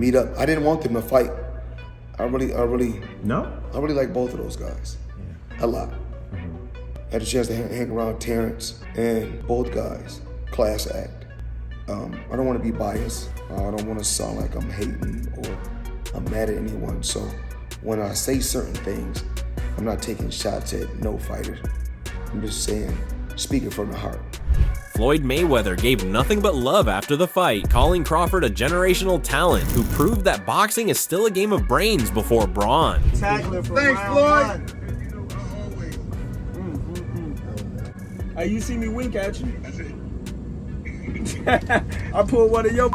meet up. I didn't want them to fight. I really like both of those guys, a lot. I had a chance to hang around Terence, and both guys, class act. I don't want to be biased. I don't want to sound like I'm hating or I'm mad at anyone. So when I say certain things, I'm not taking shots at no fighter. I'm just saying, speaking from the heart. Floyd Mayweather gave nothing but love after the fight, calling Crawford a generational talent who proved that boxing is still a game of brains before brawn. Thanks, Floyd. Hey, you see me wink at you? That's it. I pulled one of your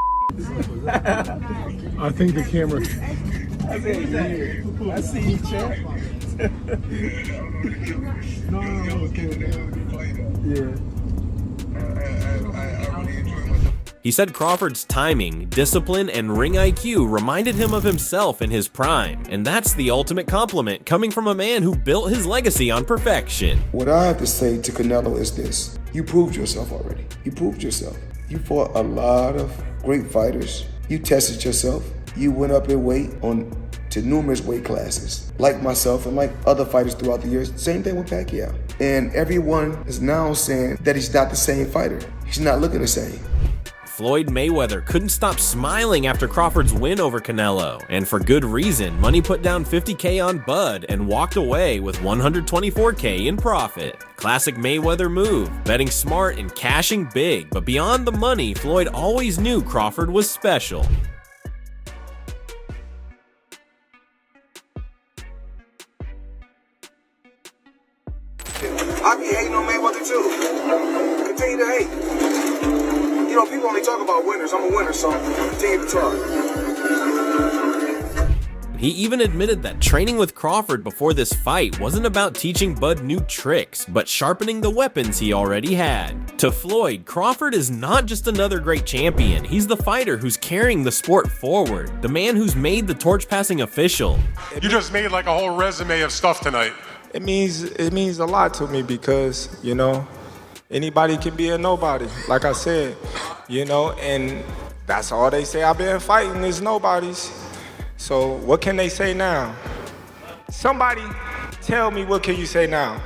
I think the camera. I said, yeah. I see you, champ. Yeah. He said Crawford's timing, discipline, and ring IQ reminded him of himself in his prime, and that's the ultimate compliment coming from a man who built his legacy on perfection. What I have to say to Canelo is this: you proved yourself already. You proved yourself. You fought a lot of great fighters. You tested yourself. You went up in weight to numerous weight classes, like myself and like other fighters throughout the years. Same thing with Pacquiao. And everyone is now saying that he's not the same fighter. He's not looking the same. Floyd Mayweather couldn't stop smiling after Crawford's win over Canelo, and for good reason. Money put down $50K on Bud and walked away with $124K in profit. Classic Mayweather move, betting smart and cashing big, but beyond the money, Floyd always knew Crawford was special. I be hating on Mayweather too. Continue to hate. You know, people only talk about winners. I'm a winner, so continue to talk. He even admitted that training with Crawford before this fight wasn't about teaching Bud new tricks, but sharpening the weapons he already had. To Floyd, Crawford is not just another great champion, he's the fighter who's carrying the sport forward, the man who's made the torch passing official. You just made like a whole resume of stuff tonight. It means a lot to me because, you know, anybody can be a nobody, like I said, you know, and that's all they say I've been fighting is nobodies. So what can they say now? Somebody tell me, what can you say now?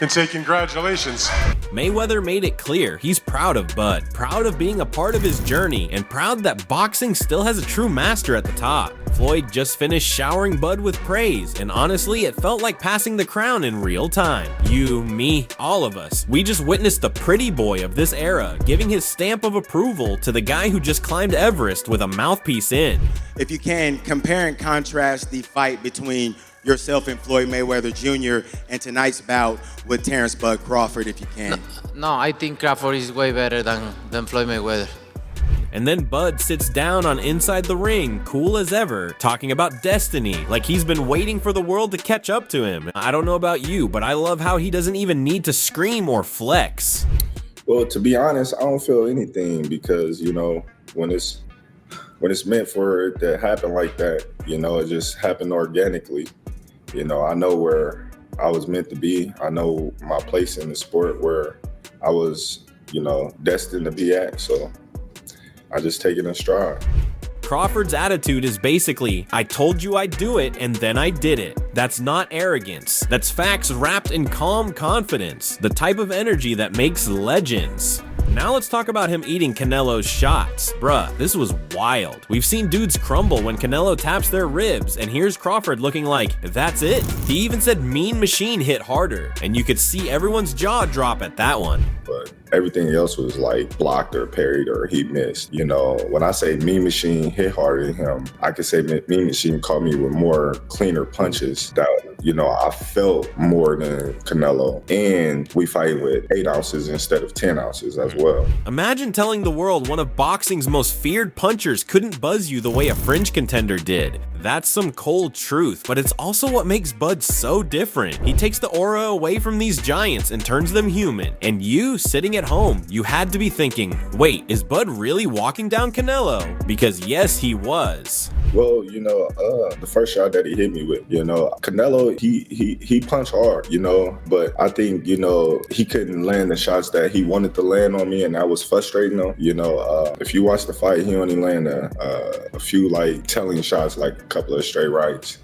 And say congratulations. Mayweather made it clear he's proud of Bud, proud of being a part of his journey, and proud that boxing still has a true master at the top. Floyd just finished showering Bud with praise, and honestly, it felt like passing the crown in real time. You, me, all of us. We just witnessed the pretty boy of this era giving his stamp of approval to the guy who just climbed Everest with a mouthpiece in. If you can, compare and contrast the fight between yourself and Floyd Mayweather Jr. and tonight's bout with Terence "Bud" Crawford, if you can. No, I think Crawford is way better than Floyd Mayweather. And then Bud sits down on inside the ring, cool as ever, talking about destiny, like he's been waiting for the world to catch up to him. I don't know about you, but I love how he doesn't even need to scream or flex. Well, to be honest, I don't feel anything because, you know, when it's meant for it to happen like that, you know, it just happened organically. You know, I know where I was meant to be. I know my place in the sport where I was, you know, destined to be at. So I just take it in stride. Crawford's attitude is basically, I told you I'd do it and then I did it. That's not arrogance. That's facts wrapped in calm confidence. The type of energy that makes legends. Now let's talk about him eating Canelo's shots. Bruh, this was wild. We've seen dudes crumble when Canelo taps their ribs, and here's Crawford looking like, that's it? He even said Mean Machine hit harder, and you could see everyone's jaw drop at that one. But everything else was like blocked or parried or he missed. You know, when I say Mean Machine hit harder than him, I could say Mean Machine caught me with more cleaner punches that, you know, I felt more than Canelo. And we fight with 8 ounces instead of 10 ounces as well. Imagine telling the world one of boxing's most feared punchers couldn't buzz you the way a fringe contender did. That's some cold truth, but it's also what makes Bud so different. He takes the aura away from these giants and turns them human. And you, sitting at home, you had to be thinking, wait, is Bud really walking down Canelo? Because yes, he was. Well, the first shot that he hit me with, Canelo, he punched hard, but I think, he couldn't land the shots that he wanted to land on me, and that was frustrating him. If you watch the fight, he only landed a few like telling shots, like a couple of straight rights.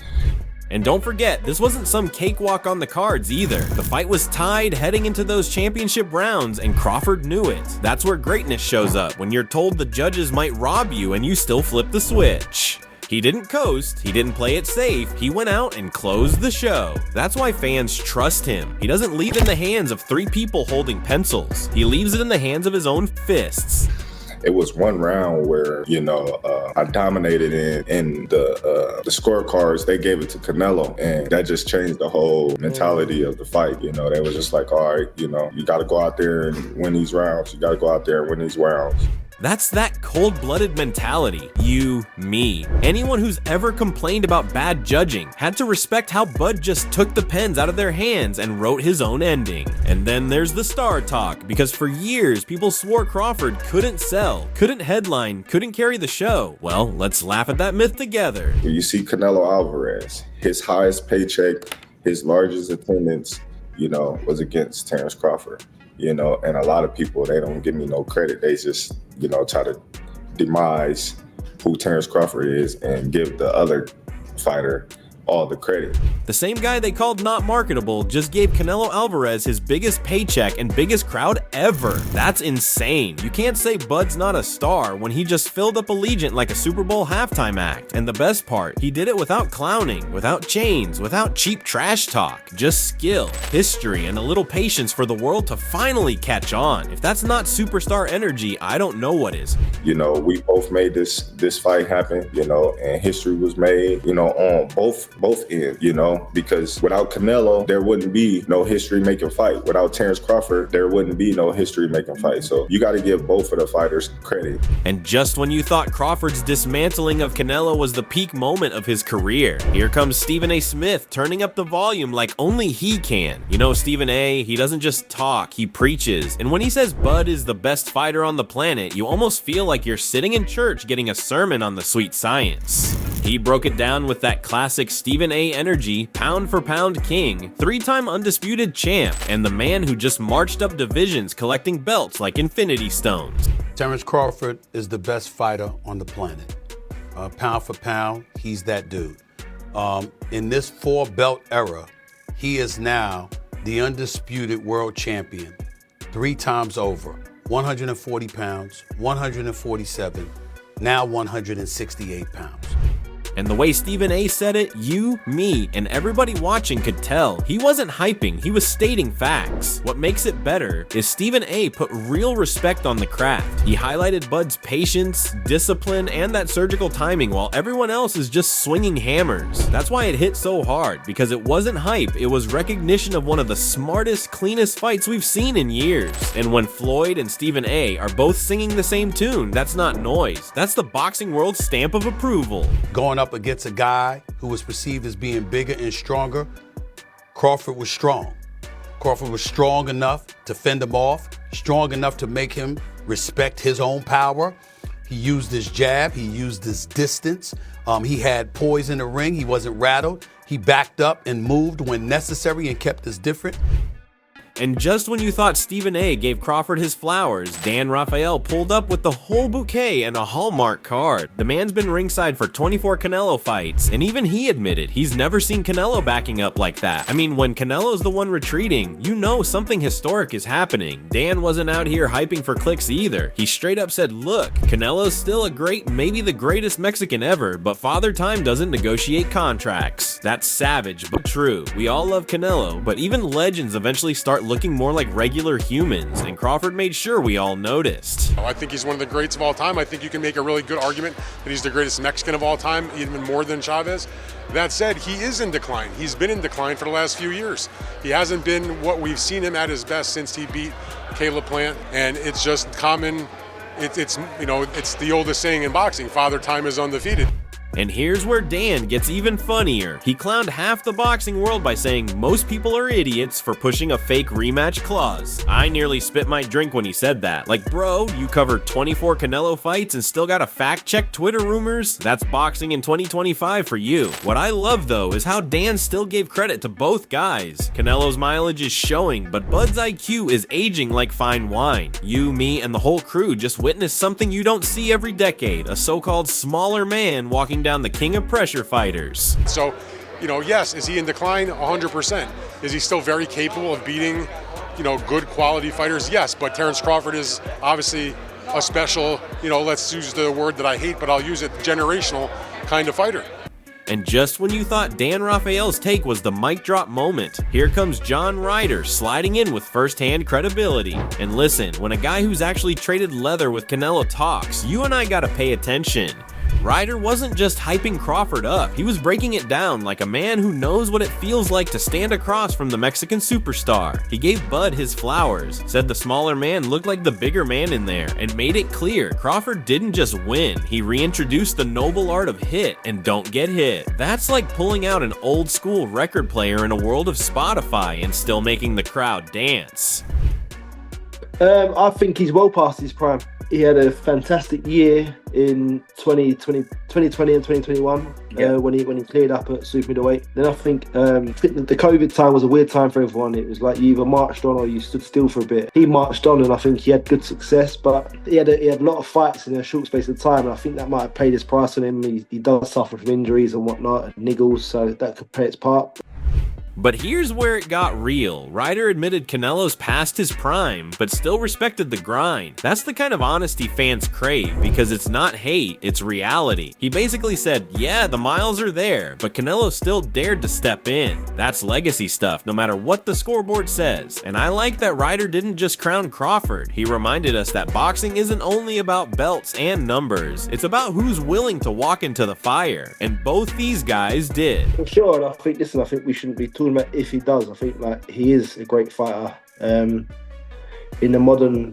And don't forget, this wasn't some cakewalk on the cards either. The fight was tied heading into those championship rounds, and Crawford knew it. That's where greatness shows up, when you're told the judges might rob you and you still flip the switch. He didn't coast, he didn't play it safe, he went out and closed the show. That's why fans trust him. He doesn't leave it in the hands of 3 people holding pencils. He leaves it in the hands of his own fists. It was one round where, I dominated in the scorecards. They gave it to Canelo, and that just changed the whole mentality of the fight. They was just like, all right, you got to go out there and win these rounds. You got to go out there and win these rounds. That's that cold-blooded mentality. You, me. Anyone who's ever complained about bad judging had to respect how Bud just took the pens out of their hands and wrote his own ending. And then there's the star talk, because for years people swore Crawford couldn't sell, couldn't headline, couldn't carry the show. Well, let's laugh at that myth together. When you see Canelo Alvarez, his highest paycheck, his largest attendance, was against Terence Crawford. And a lot of people, they don't give me no credit. They just, try to demise who Terence Crawford is and give the other fighter all the credit. The same guy they called not marketable just gave Canelo Alvarez his biggest paycheck and biggest crowd ever. That's insane. You can't say Bud's not a star when he just filled up Allegiant like a Super Bowl halftime act. And the best part, he did it without clowning, without chains, without cheap trash talk. Just skill, history, and a little patience for the world to finally catch on. If that's not superstar energy, I don't know what is. We both made this fight happen, and history was made, on both ends, because without Canelo, there wouldn't be no history-making fight. Without Terence Crawford, there wouldn't be no history-making fight. So you got to give both of the fighters credit. And just when you thought Crawford's dismantling of Canelo was the peak moment of his career, here comes Stephen A. Smith turning up the volume like only he can. Stephen A., he doesn't just talk, he preaches. And when he says Bud is the best fighter on the planet, you almost feel like you're sitting in church getting a sermon on the sweet science. He broke it down with that classic Stephen A. energy, pound for pound king, 3-time undisputed champ, and the man who just marched up divisions collecting belts like infinity stones. Terence Crawford is the best fighter on the planet. Pound for pound, he's that dude. In this 4-belt era, he is now the undisputed world champion 3 times over. 140 pounds, 147, now 168 pounds. And the way Stephen A. said it, you, me, and everybody watching could tell. He wasn't hyping, he was stating facts. What makes it better is Stephen A. put real respect on the craft. He highlighted Bud's patience, discipline, and that surgical timing while everyone else is just swinging hammers. That's why it hit so hard, because it wasn't hype, it was recognition of one of the smartest, cleanest fights we've seen in years. And when Floyd and Stephen A. are both singing the same tune, that's not noise. That's the boxing world's stamp of approval. Going up against a guy who was perceived as being bigger and stronger, Crawford was strong. Crawford was strong enough to fend him off, strong enough to make him respect his own power. He used his jab, he used his distance. He had poise in the ring, he wasn't rattled. He backed up and moved when necessary and kept us different. And just when you thought Stephen A. gave Crawford his flowers, Dan Raphael pulled up with the whole bouquet and a Hallmark card. The man's been ringside for 24 Canelo fights, and even he admitted he's never seen Canelo backing up like that. I mean, when Canelo's the one retreating, you know something historic is happening. Dan wasn't out here hyping for clicks either. He straight up said, look, Canelo's still a great, maybe the greatest Mexican ever, but Father Time doesn't negotiate contracts. That's savage, but true. We all love Canelo, but even legends eventually start looking more like regular humans, and Crawford made sure we all noticed. I think he's one of the greats of all time. I think you can make a really good argument that he's the greatest Mexican of all time, even more than Chavez. That said, he is in decline. He's been in decline for the last few years. He hasn't been what we've seen him at his best since he beat Caleb Plant, and it's just common. It's the oldest saying in boxing, Father Time is undefeated. And here's where Dan gets even funnier. He clowned half the boxing world by saying most people are idiots for pushing a fake rematch clause. I nearly spit my drink when he said that. Like, bro, you covered 24 Canelo fights and still gotta fact-check Twitter rumors? That's boxing in 2025 for you. What I love, though, is how Dan still gave credit to both guys. Canelo's mileage is showing, but Bud's IQ is aging like fine wine. You, me, and the whole crew just witnessed something you don't see every decade, a so-called smaller man walking down the king of pressure fighters. So, yes, is he in decline? 100%. Is he still very capable of beating, good quality fighters? Yes, but Terence Crawford is obviously a special, let's use the word that I hate, but I'll use it, generational kind of fighter. And just when you thought Dan Raphael's take was the mic drop moment, here comes John Ryder sliding in with first-hand credibility. And listen, when a guy who's actually traded leather with Canelo talks, you and I gotta pay attention. Ryder wasn't just hyping Crawford up, he was breaking it down like a man who knows what it feels like to stand across from the Mexican superstar. He gave Bud his flowers, said the smaller man looked like the bigger man in there, and made it clear Crawford didn't just win, he reintroduced the noble art of hit and don't get hit. That's like pulling out an old school record player in a world of Spotify and still making the crowd dance. I think he's well past his prime. He had a fantastic year in 2020 and 2021 when he cleared up at super middleweight. Then I think the COVID time was a weird time for everyone. It was like you either marched on or you stood still for a bit. He marched on, and I think he had good success, but he had a lot of fights in a short space of time, and I think that might have paid his price on him. He does suffer from injuries and whatnot, and niggles, so that could play its part. But here's where it got real. Ryder admitted Canelo's past his prime, but still respected the grind. That's the kind of honesty fans crave, because it's not hate, it's reality. He basically said, yeah, the miles are there, but Canelo still dared to step in. That's legacy stuff, no matter what the scoreboard says. And I like that Ryder didn't just crown Crawford. He reminded us that boxing isn't only about belts and numbers. It's about who's willing to walk into the fire. And both these guys did. For sure, and I think we shouldn't be talking about if he does. I think he is a great fighter. In the modern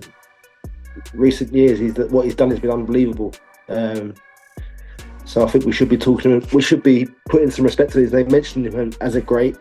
recent years, what he's done has been unbelievable. So I think we should be putting some respect to his name, mentioning him as a great.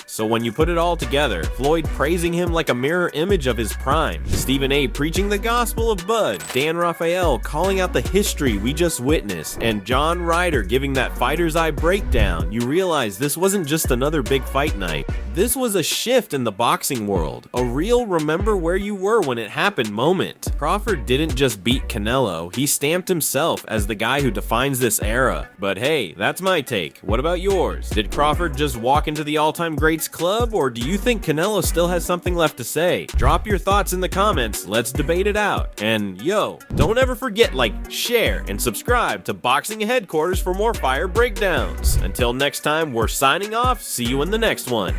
So when you put it all together, Floyd praising him like a mirror image of his prime, Stephen A. preaching the gospel of Bud, Dan Raphael calling out the history we just witnessed, and John Ryder giving that fighter's eye breakdown, you realize this wasn't just another big fight night. This was a shift in the boxing world, a real remember where you were when it happened moment. Crawford didn't just beat Canelo, he stamped himself as the guy who defines this era. But hey, that's my take. What about yours? Did Crawford just walk into the all-time greats club, or do you think Canelo still has something left to say? Drop your thoughts in the comments, let's debate it out. And yo, don't ever forget, share, and subscribe to Boxing Headquarters for more fire breakdowns. Until next time, we're signing off, see you in the next one.